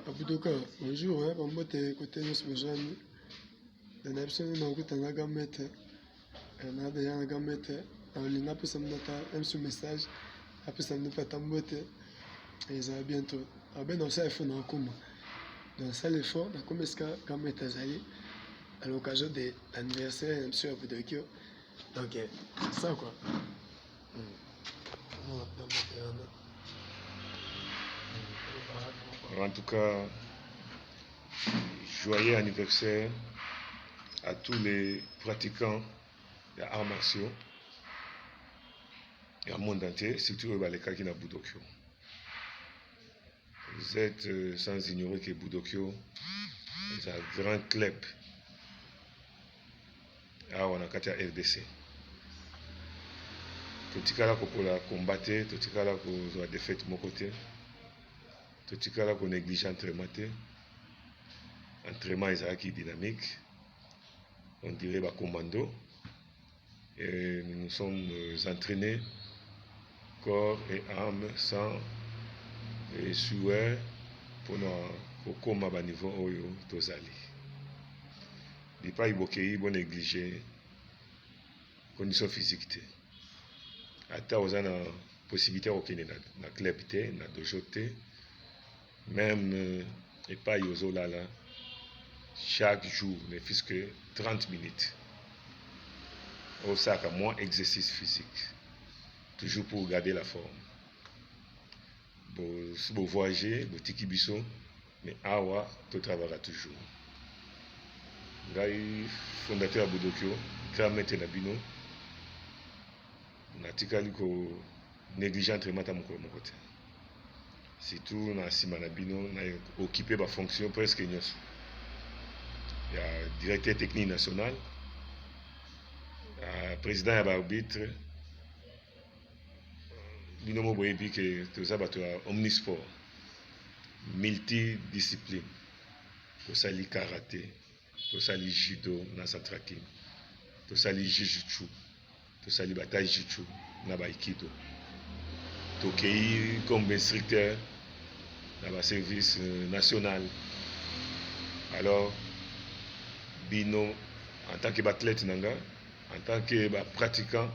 Abudoka, bonjour, bon côté nous besoin de n'absolu non que t'en as gamete, on a déjà un gamete, on l'a pu s'amener un sous message, après ça nous fait tamboter, et ça va bientôt. Ah ben non ça il faut non comme, dans ça les fonds, dans comme est-ce que gamete azali à l'occasion de l'anniversaire de Monsieur Abudokio, donc c'est ça quoi. En tout cas, joyeux anniversaire à tous les pratiquants des arts martiaux et au monde entier, surtout les cas qui n'ont Budokyo. Vous êtes sans ignorer que Budokyo est un grand club à Wanakata RDC. Totikala ko la combattre, totikala ko la défaite mon côté, totikala ko néglige entraînement est dynamique, on dirait bah commando. Et nous nous sommes entraînés corps et âme sans souhait pour nous comme à niveau oyo tozali. Il pas ibokei bon négliger conditions physiques. Ata aux ana possibilité aucune na club té na dojo té même et pas yozo là chaque jour ne fût-ce que 30 minutes au sac à moins exercice physique toujours pour garder la forme. Bon si vous voyagez vous tiki biso mais awa tout travaillera toujours. Ngai fondateur Budokyo Kramete na bino natikali ko négliger entraînement ta moko côté. Surtout na sima na bino na occuper ba fonction presque nyos. Il y a directeur technique national, président et arbitre. Bino mo boyebi que tout ça bato omnisport, multidiscipline. To sali karaté, to sali judo na satraking, to sali jiu-jitsu, to sali bataille jiu-jitsu na aikido. To kei comme instructeur dans le service national. Alors, bino, en tant que athlète, en tant que pratiquant,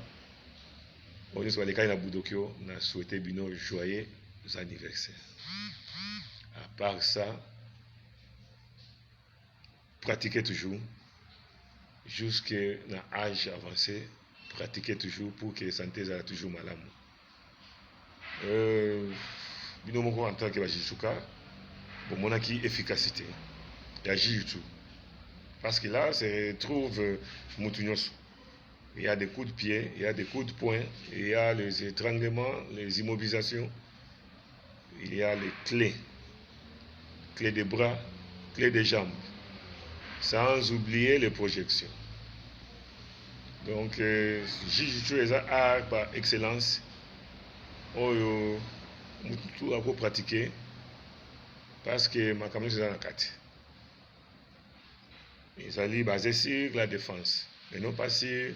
on est les cas de Budokyo, on a souhaité bino joyeux anniversaire. À part ça, pratiquer toujours, jusqu'à l'âge avancé, pratiquer toujours pour que la santé soit toujours malade. Bino moko en tant que Jiu-Jitsuka, bon mon acquis efficacité, il y a Jiu-Jitsu. Parce que là, se trouve Moutounios. Il y a des coups de pied, il y a des coups de poing, il y a les étranglements, les immobilisations, il y a les clés des bras, clés des jambes, sans oublier les projections. Donc, Jiu-Jitsu est un art par excellence. Oyo tout à vous pratiquer parce que ma caméra est dans la carte. Ils allaient baser sur la défense, mais non pas sur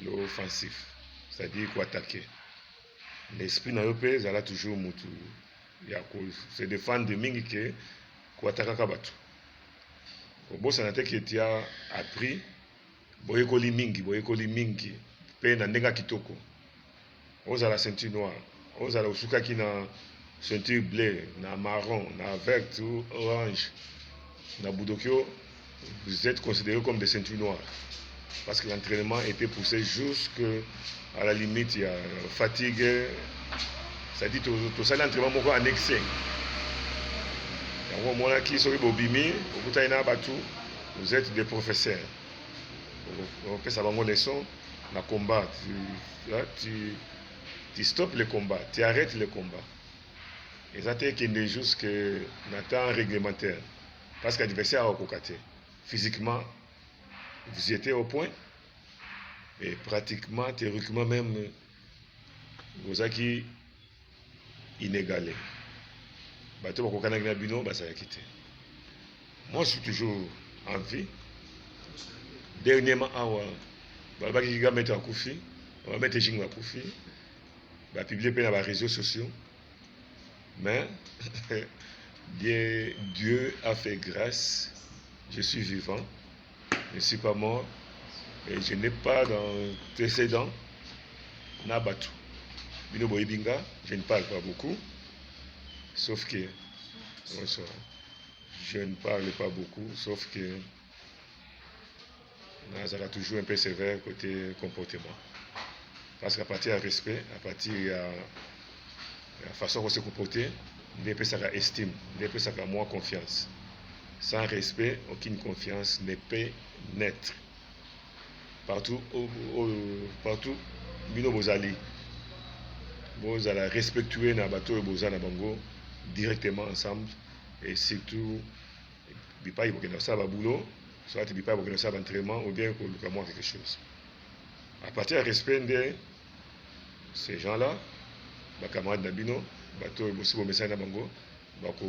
l'offensif, c'est-à-dire quoi attaquer. L'esprit n'a pas ça toujours mutu. Il y a se défendre de mingi que quoi attaquer kabatu. Au bout ça n'a été qui a appris boyekoli mingi pe na ndenga kitoko. Oza la ceinture noire, oza la usuka qui na ceinture bleue, na marron, na vert ou orange. Na Budokyo, vous êtes considérés comme des ceintures noires. Parce que l'entraînement était poussé jusqu'à la limite, il y a fatigue. Ça dit tout ça, l'entraînement est en excès. Vous êtes des professeurs. On peut savoir mon leçon, la combat. Tu stoppes le combat, tu arrêtes le combat. Et ça fait qu'il est juste que temps réglementaire. Parce que l'adversaire a cocaté. Physiquement, vous étiez au point. Et pratiquement, théoriquement même, vous avez inégalé. Moi, je suis toujours en vie. Dernièrement, on va mettre un koufi, on va mettre un koufi. Va publier dans les réseaux sociaux. Mais Dieu a fait grâce, je suis vivant, je ne suis pas mort, et je n'ai pas d'antécédent, Nabatu. Bino Boibinga, je ne parle pas beaucoup, sauf que, bonsoir, je ne parle pas beaucoup, sauf que ça va toujours un peu sévère côté comportement. Parce qu'à partir du respect, à partir de la façon dont on se comporter, il peut ça estime, il peut ça moins confiance. Sans respect, aucune confiance ne peut naître. Partout, partout, bino bozali, bozala respectuer na bato bozana bango directement ensemble et surtout, bipa ibokena ça ba boulot, soit bipa ibokena ça ba entraînement ou bien pour le quelque chose. À partir du respect de ces gens-là, ba camarades na bino, bato bosi bo message na bango, bako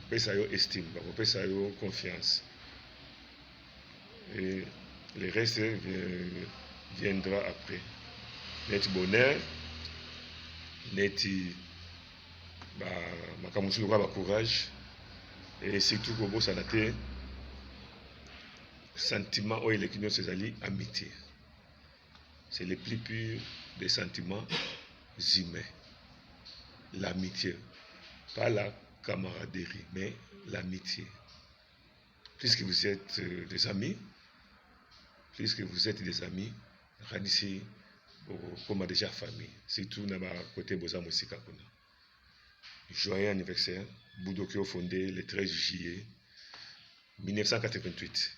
pesa yo estime, bako pesa yo confiance. Et le reste viendra après. Net bonheur, net makamusu loka ba courage et surtout que bosa na te sentiment ou les clients c'est amitié. C'est le plus pur des sentiments humains. L'amitié, pas la camaraderie, mais l'amitié. Puisque vous êtes des amis, Radissi, comme déjà famille, surtout dans le côté Boza Mosika. Joyeux anniversaire, Boudokyo fondé le 13 juillet 1988,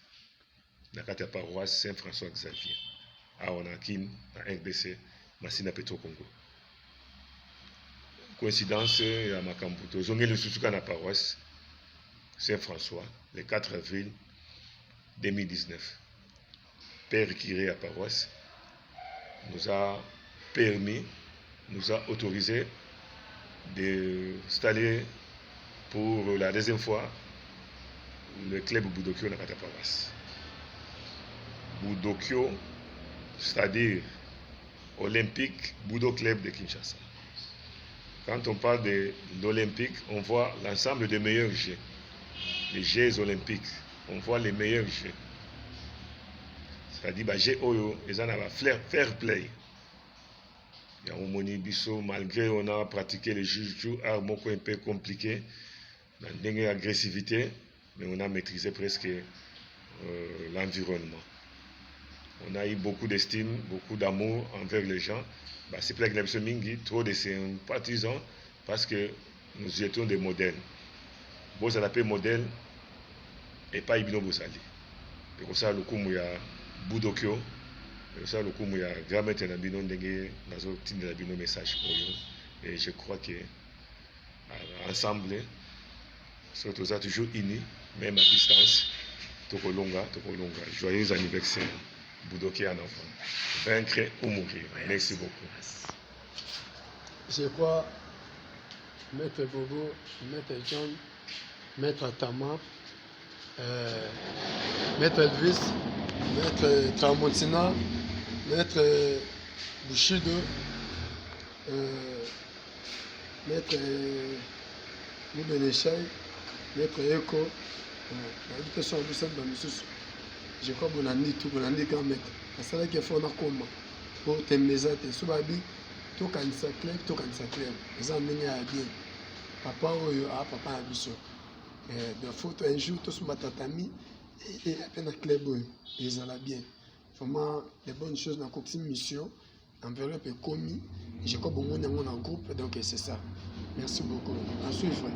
dans la paroisse Saint-François-Xavier, à Onakin, à RDC, Massina Petro Congo. Coïncidence à Makambuto, Zongé le Susuka na paroisse Saint-François, le 4 avril 2019. Père Kiré à paroisse nous a permis, nous a autorisé d'installer pour la deuxième fois le club Boudokyo dans la paroisse. Boudokyo, c'est-à-dire Olympique Boudo Club de Kinshasa. Quand on parle de l'Olympique, on voit l'ensemble des meilleurs jeux. Les Jeux olympiques, on voit les meilleurs jeux. C'est-à-dire que Jeux Oyo, ils ont un fair play. Il y a un moni biso, malgré on a pratiqué les jeux un peu compliqué, dans une agressivité, mais on a maîtrisé presque l'environnement. On a eu beaucoup d'estime, beaucoup d'amour envers les gens. C'est pour que nous mingi trop de sympathisants parce que nous étions des modèles. Vous avez modèle et pas Ibino Bozali. Et comme ça, le coup, il y a Boudokyo, et ça, le coup, il y a Grammet et Nabino Ndenge, Nazo Tinde Nabino message pour eux. Et je crois que ensemble, surtout ça, toujours unis, même à distance, Tokolonga. Joyeux anniversaire. Boudoké en enfant. Vaincre ou mourir. Merci beaucoup. Je crois, Maître Bobo, Maître John, Maître Tama, Maître Elvis, Maître Tramontina, Maître Bushido, Maître Moubenechai, Maître Eko, l'invitation à Lucette Bamissus. Je crois que vous avez tout, vous avez quand même. C'est ça qu'il faut comme pour te mettre sur la vie, tout quand ça clair, tout quand ça clair. Les amis à bien. Papa ou papa a vision. De faute un jour tout sur ma tatami et à peine clair boy. Ils allaient bien. Vraiment les bonnes choses dans cette mission. Enveloppe est commis. Je crois que vous avez un groupe, donc c'est ça. Merci beaucoup. À suivre.